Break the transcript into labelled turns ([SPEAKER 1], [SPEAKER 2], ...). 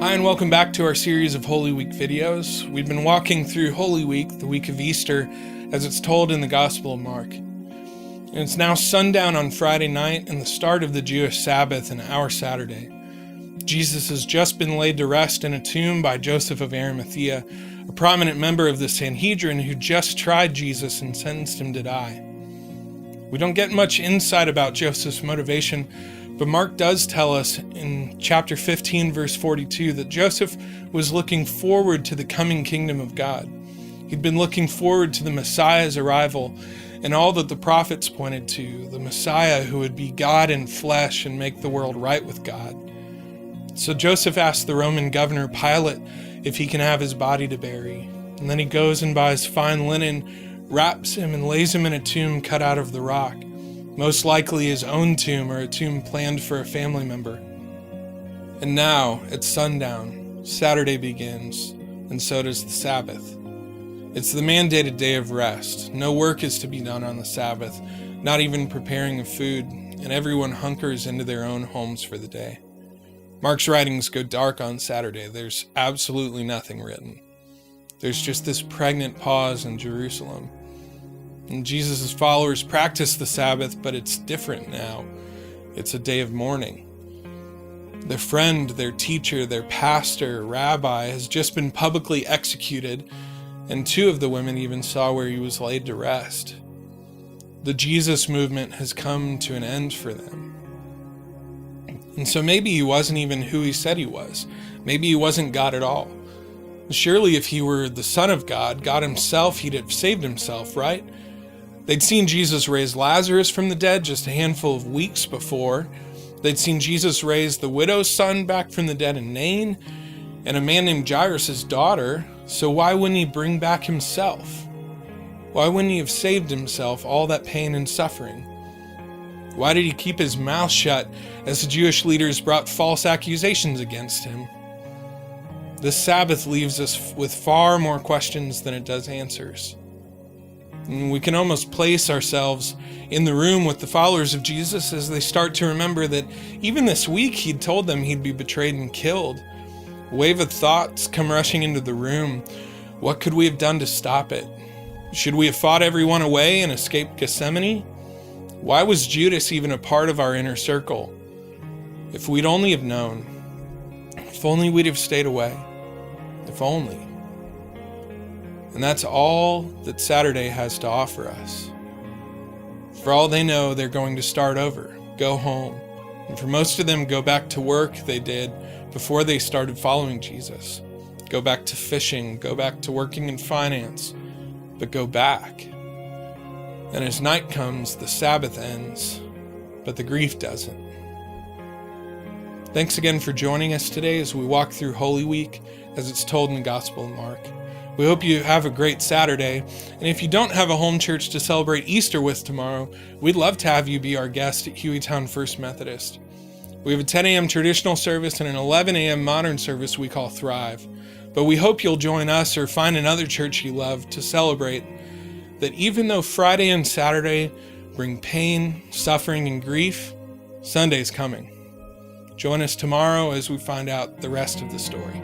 [SPEAKER 1] Hi, and welcome back to our series of Holy Week videos. We've been walking through Holy Week, the week of Easter, as it's told in the Gospel of Mark. And it's now sundown on Friday night and the start of the Jewish Sabbath and our Saturday. Jesus has just been laid to rest in a tomb by Joseph of Arimathea, a prominent member of the Sanhedrin who just tried Jesus and sentenced him to die. We don't get much insight about Joseph's motivation, but Mark does tell us in chapter 15, verse 42, that Joseph was looking forward to the coming kingdom of God. He'd been looking forward to the Messiah's arrival and all that the prophets pointed to, the Messiah who would be God in flesh and make the world right with God. So Joseph asks the Roman governor Pilate if he can have his body to bury, and then he goes and buys fine linen, wraps him, and lays him in a tomb cut out of the rock. Most likely his own tomb or a tomb planned for a family member. And now, at sundown, Saturday begins, and so does the Sabbath. It's the mandated day of rest. No work is to be done on the Sabbath, not even preparing of food, and everyone hunkers into their own homes for the day. Mark's writings go dark on Saturday. There's absolutely nothing written. There's just this pregnant pause in Jerusalem. And Jesus' followers practice the Sabbath, but it's different now. It's a day of mourning. Their friend, their teacher, their pastor, rabbi has just been publicly executed, and two of the women even saw where he was laid to rest. The Jesus movement has come to an end for them. And so maybe he wasn't even who he said he was. Maybe he wasn't God at all. Surely if he were the Son of God, God himself, he'd have saved himself, right? They'd seen Jesus raise Lazarus from the dead just a handful of weeks before. They'd seen Jesus raise the widow's son back from the dead in Nain, and a man named Jairus' daughter. So why wouldn't he bring back himself? Why wouldn't he have saved himself all that pain and suffering? Why did he keep his mouth shut as the Jewish leaders brought false accusations against him? This Sabbath leaves us with far more questions than it does answers. And we can almost place ourselves in the room with the followers of Jesus as they start to remember that even this week he'd told them he'd be betrayed and killed. A wave of thoughts come rushing into the room. What could we have done to stop it? Should we have fought everyone away and escaped Gethsemane? Why was Judas even a part of our inner circle? If we'd only have known. If only we'd have stayed away. If only. And that's all that Saturday has to offer us. For all they know, they're going to start over, go home. And for most of them, go back to work they did before they started following Jesus. Go back to fishing, go back to working in finance, but go back. And as night comes, the Sabbath ends, but the grief doesn't. Thanks again for joining us today as we walk through Holy Week, as it's told in the Gospel of Mark. We hope you have a great Saturday, and if you don't have a home church to celebrate Easter with tomorrow, we'd love to have you be our guest at Hueytown First Methodist. We have a 10 a.m. traditional service and an 11 a.m. modern service we call Thrive, but we hope you'll join us or find another church you love to celebrate that even though Friday and Saturday bring pain, suffering, and grief, Sunday's coming. Join us tomorrow as we find out the rest of the story.